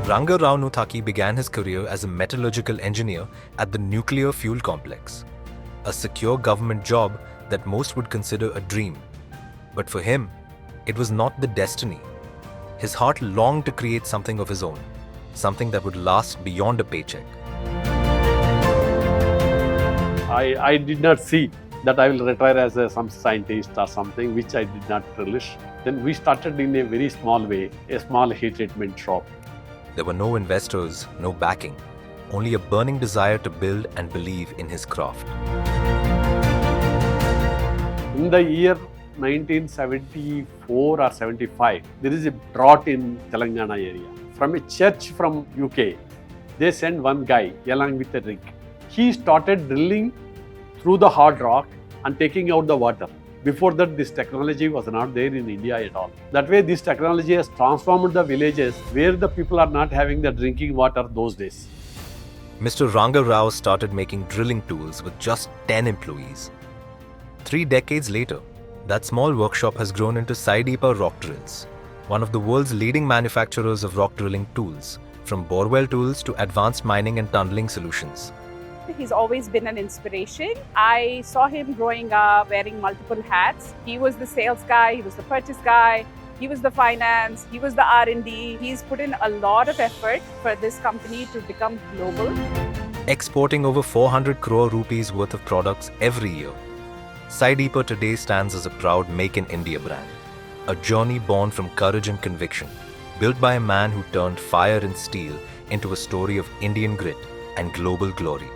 Ranga Rao Nuthakki began his career as a metallurgical engineer at the nuclear fuel complex, a secure government job that most would consider a dream. But for him, it was not the destiny. His heart longed to create something of his own, something that would last beyond a paycheck. I did not see that I will retire as some scientist or something, which I did not relish. Then we started in a very small way, a small heat treatment shop. There were no investors, no backing, only a burning desire to build and believe in his craft. In the year 1974 or 75, there is a drought in Telangana area. From a church from UK, they sent one guy along with a rig. He started drilling through the hard rock and taking out the water. Before that, this technology was not there in India at all. That way, this technology has transformed the villages where the people are not having the drinking water those days. Mr. Ranga Rao started making drilling tools with just 10 employees. 3 decades later, that small workshop has grown into Sai Deepa Rock Drills, one of the world's leading manufacturers of rock drilling tools, from borewell tools to advanced mining and tunneling solutions. He's always been an inspiration. I saw him growing up wearing multiple hats. He was the sales guy, he was the purchase guy, he was the finance, he was the R&D. He's put in a lot of effort for this company to become global. Exporting over 400 crore rupees worth of products every year, Sai Deepa today stands as a proud Make in India brand, a journey born from courage and conviction, built by a man who turned fire and steel into a story of Indian grit and global glory.